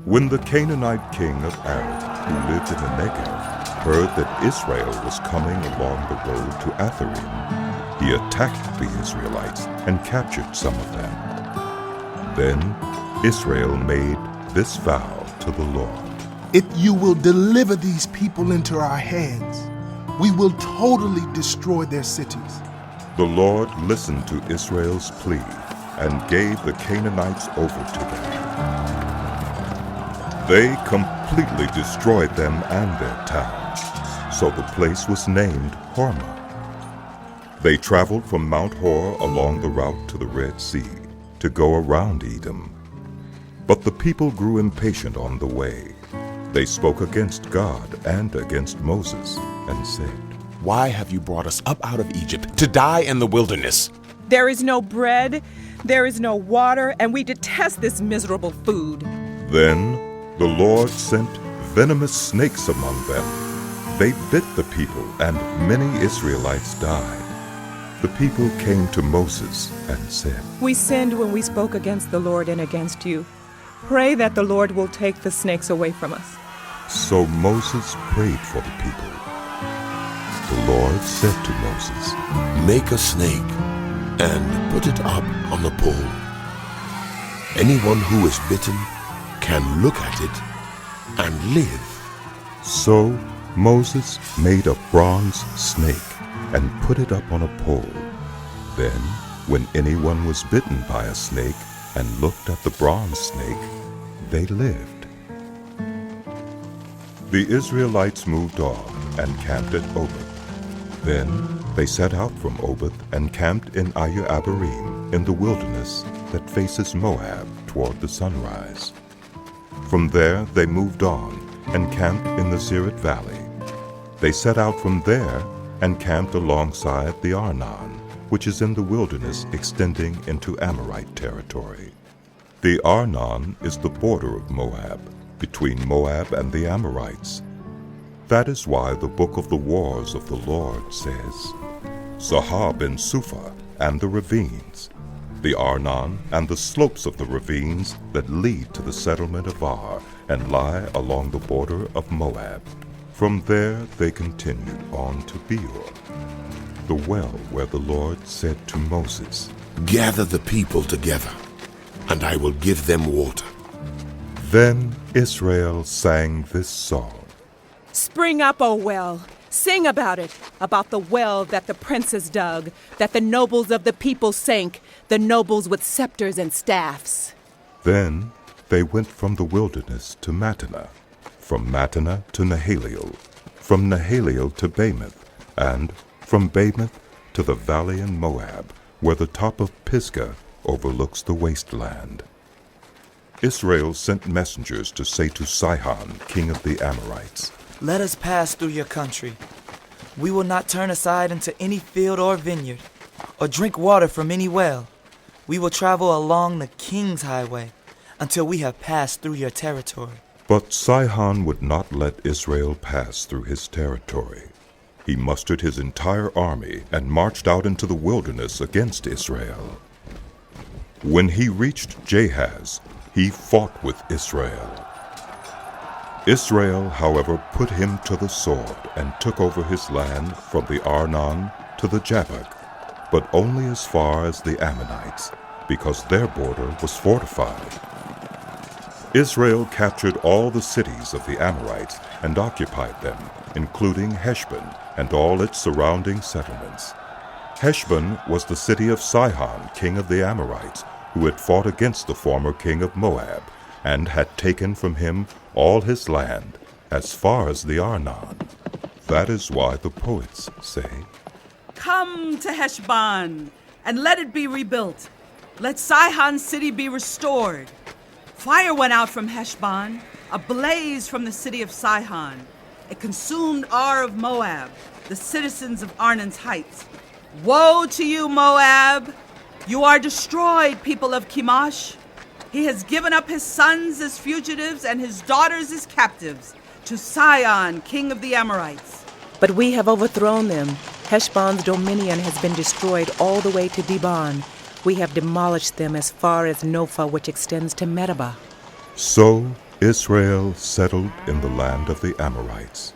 When the Canaanite king of Arad, who lived in the Negev, heard that Israel was coming along the road to Atharim, he attacked the Israelites and captured some of them. Then Israel made this vow to the Lord. If you will deliver these people into our hands, we will totally destroy their cities. The Lord listened to Israel's plea and gave the Canaanites over to them. They completely destroyed them and their towns, so the place was named Hormah. They traveled from Mount Hor along the route to the Red Sea to go around Edom. But the people grew impatient on the way. They spoke against God and against Moses and said, "Why have you brought us up out of Egypt to die in the wilderness? There is no bread, there is no water, and we detest this miserable food." Then the Lord sent venomous snakes among them. They bit the people, and many Israelites died. The people came to Moses and said, "We sinned when we spoke against the Lord and against you. Pray that the Lord will take the snakes away from us." So Moses prayed for the people. The Lord said to Moses, "Make a snake and put it up on the pole. Anyone who is bitten can look at it and live." So Moses made a bronze snake and put it up on a pole. Then, when anyone was bitten by a snake and looked at the bronze snake, they lived. The Israelites moved on and camped at Oboth. Then they set out from Oboth and camped in Abarim in the wilderness that faces Moab toward the sunrise. From there they moved on and camped in the Zered Valley. They set out from there and camped alongside the Arnon, which is in the wilderness extending into Amorite territory. The Arnon is the border of Moab, between Moab and the Amorites. That is why the book of the wars of the Lord says, Zahab and Suphah and the ravines, the Arnon and the slopes of the ravines that lead to the settlement of Ar and lie along the border of Moab. From there they continued on to Beor, the well where the Lord said to Moses, "Gather the people together, and I will give them water." Then Israel sang this song. Spring up, O well, sing about it, about the well that the princes dug, that the nobles of the people sank, the nobles with scepters and staffs. Then they went from the wilderness to Mattanah, from Mattanah to Nahaliel, from Nahaliel to Bamoth, and from Bamoth to the valley in Moab, where the top of Pisgah overlooks the wasteland. Israel sent messengers to say to Sihon, king of the Amorites, "Let us pass through your country. We will not turn aside into any field or vineyard, or drink water from any well. We will travel along the king's highway until we have passed through your territory." But Sihon would not let Israel pass through his territory. He mustered his entire army and marched out into the wilderness against Israel. When he reached Jahaz, he fought with Israel. Israel, however, put him to the sword and took over his land from the Arnon to the Jabbok, but only as far as the Ammonites, because their border was fortified. Israel captured all the cities of the Amorites and occupied them, including Heshbon and all its surrounding settlements. Heshbon was the city of Sihon, king of the Amorites, who had fought against the former king of Moab, and had taken from him all his land, as far as the Arnon. That is why the poets say, "Come to Heshbon, and let it be rebuilt. Let Sihon's city be restored. Fire went out from Heshbon, a blaze from the city of Sihon. It consumed Ar of Moab, the citizens of Arnon's heights. Woe to you, Moab! You are destroyed, people of Chemosh. He has given up his sons as fugitives and his daughters as captives to Sihon, king of the Amorites." But we have overthrown them. Heshbon's dominion has been destroyed all the way to Dibon. We have demolished them as far as Nophah, which extends to Medeba. So Israel settled in the land of the Amorites.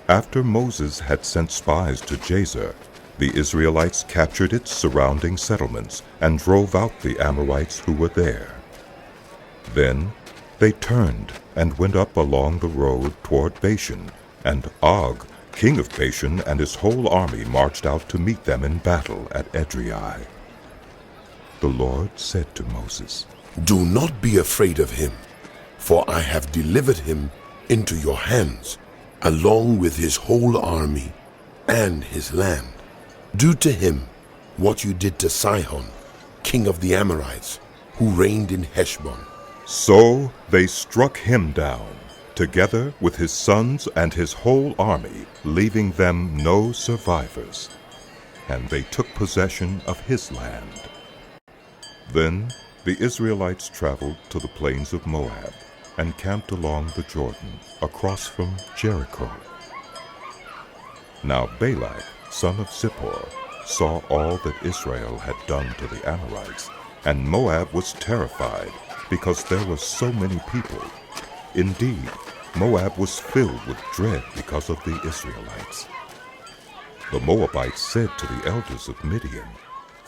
After Moses had sent spies to Jazer, the Israelites captured its surrounding settlements and drove out the Amorites who were there. Then they turned and went up along the road toward Bashan, and Og, king of Bashan, and his whole army marched out to meet them in battle at Edrei. The Lord said to Moses, Do not be afraid of him, for I have delivered him into your hands, along with his whole army and his land. Do to him what you did to Sihon, king of the Amorites, who reigned in Heshbon. So they struck him down, together with his sons and his whole army, leaving them no survivors. And they took possession of his land. Then the Israelites traveled to the plains of Moab and camped along the Jordan, across from Jericho. Now Balak, son of Zippor, saw all that Israel had done to the Amorites, and Moab was terrified, because there were so many people. Indeed, Moab was filled with dread because of the Israelites. The Moabites said to the elders of Midian,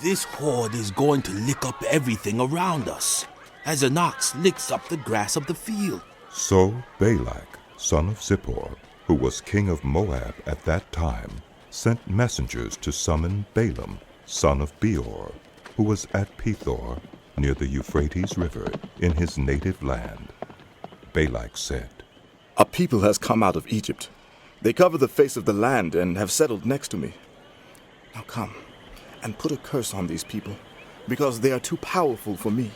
This horde is going to lick up everything around us, as an ox licks up the grass of the field. So Balak, son of Zippor, who was king of Moab at that time, sent messengers to summon Balaam, son of Beor, who was at Pethor, near the Euphrates River, in his native land. Balak said, A people has come out of Egypt. They cover the face of the land and have settled next to me. Now come and put a curse on these people, because they are too powerful for me.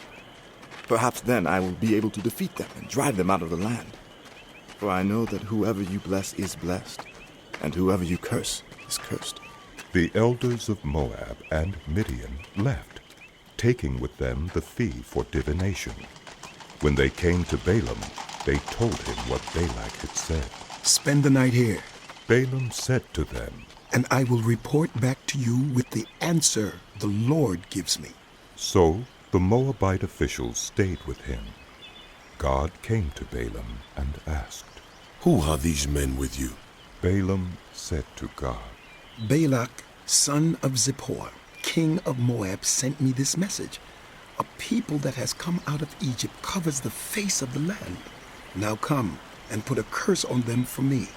Perhaps then I will be able to defeat them and drive them out of the land. For I know that whoever you bless is blessed, and whoever you curse is cursed. The elders of Moab and Midian left, taking with them the fee for divination. When they came to Balaam, they told him what Balak had said. Spend the night here, Balaam said to them, and I will report back to you with the answer the Lord gives me. So the Moabite officials stayed with him. God came to Balaam and asked, Who are these men with you? Balaam said to God, Balak, son of Zippor, king of Moab, sent me this message. A people that has come out of Egypt covers the face of the land. Now come and put a curse on them for me.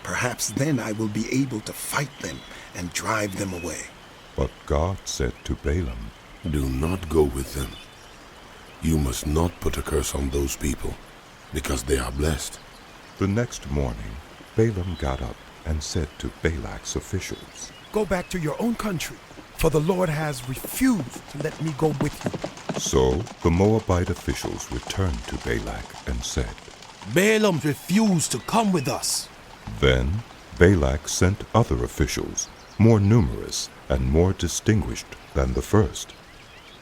Perhaps then I will be able to fight them and drive them away. But God said to Balaam, Do not go with them. You must not put a curse on those people, because they are blessed. The next morning, Balaam got up and said to Balak's officials, Go back to your own country, for the Lord has refused to let me go with you. So the Moabite officials returned to Balak and said, Balaam refused to come with us. Then Balak sent other officials, more numerous and more distinguished than the first.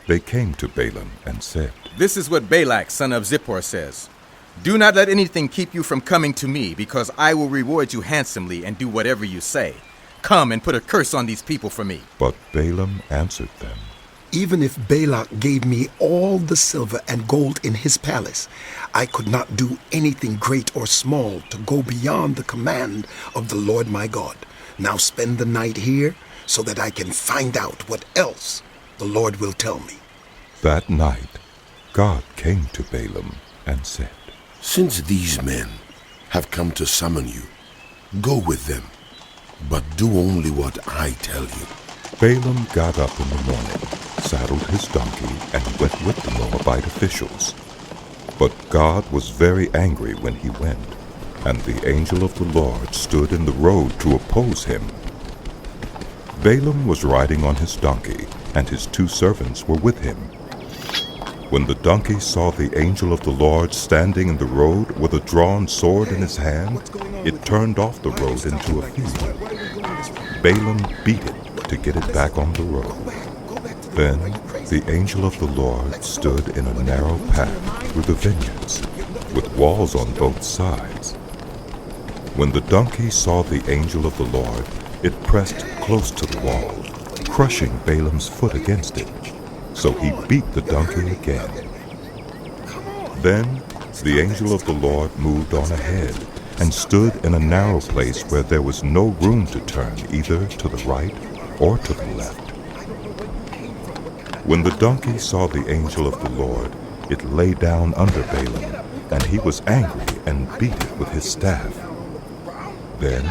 They came to Balaam and said, This is what Balak, son of Zippor, says. Do not let anything keep you from coming to me, because I will reward you handsomely and do whatever you say. Come and put a curse on these people for me. But Balaam answered them, Even if Balak gave me all the silver and gold in his palace, I could not do anything great or small to go beyond the command of the Lord my God. Now spend the night here so that I can find out what else the Lord will tell me. That night God came to Balaam and said, Since these men have come to summon you, go with them, but do only what I tell you. Balaam got up in the morning, saddled his donkey, and went with the Moabite officials. But God was very angry when he went, and the angel of the Lord stood in the road to oppose him. Balaam was riding on his donkey, and his 2 servants were with him. When the donkey saw the angel of the Lord standing in the road with a drawn sword in his hand, it turned off the road into a field. Balaam beat it to get it back on the road. Then the angel of the Lord stood in a narrow path through the vineyards, with walls on both sides. When the donkey saw the angel of the Lord, it pressed close to the wall, crushing Balaam's foot against it. So he beat the donkey again. Then The angel of the Lord moved on ahead and stood in a narrow place where there was no room to turn either to the right or to the left. When the donkey saw the angel of the Lord, it lay down under Balaam, and he was angry and beat it with his staff. Then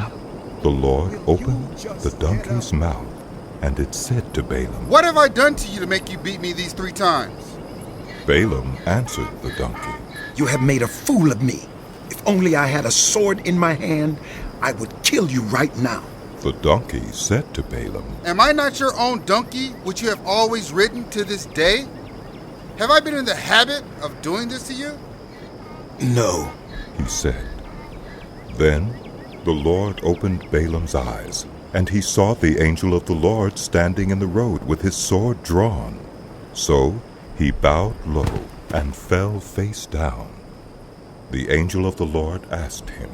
the Lord opened the donkey's mouth, and it said to Balaam, "What have I done to you to make you beat me these 3 times? Balaam answered the donkey, You have made a fool of me. If only I had a sword in my hand, I would kill you right now. The donkey said to Balaam, Am I not your own donkey, which you have always ridden to this day? Have I been in the habit of doing this to you?" No, he said. Then the Lord opened Balaam's eyes, and he saw the angel of the Lord standing in the road with his sword drawn. So he bowed low and fell face down. The angel of the Lord asked him,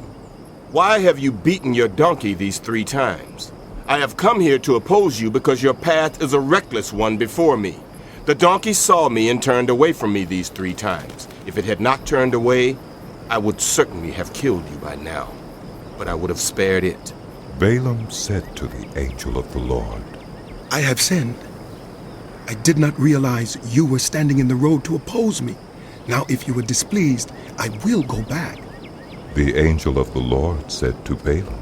"Why have you beaten your donkey these 3 times? I have come here to oppose you because your path is a reckless one before me. The donkey saw me and turned away from me these 3 times. If it had not turned away, I would certainly have killed you by now, but I would have spared it." Balaam said to the angel of the Lord, I have sinned. I did not realize you were standing in the road to oppose me. Now, if you are displeased, I will go back. The angel of the Lord said to Balaam,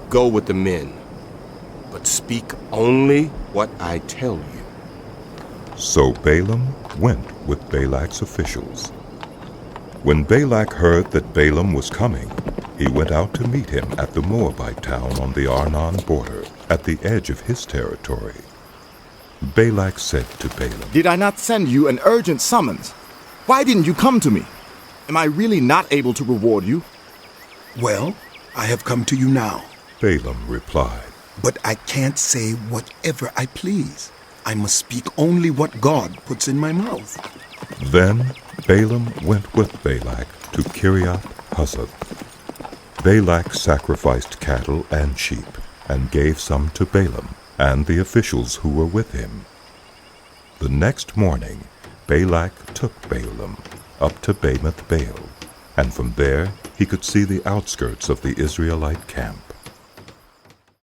"Go with the men, but speak only what I tell you." So Balaam went with Balak's officials. When Balak heard that Balaam was coming, he went out to meet him at the Moabite town on the Arnon border, at the edge of his territory. Balak said to Balaam, Did I not send you an urgent summons? Why didn't you come to me? Am I really not able to reward you? Well, I have come to you now. Balaam replied, But I can't say whatever I please. I must speak only what God puts in my mouth. Then Balaam went with Balak to Kiriath Huzoth. Balak sacrificed cattle and sheep, and gave some to Balaam and the officials who were with him. The next morning Balak took Balaam up to Bamoth Baal, and from there he could see the outskirts of the Israelite camp.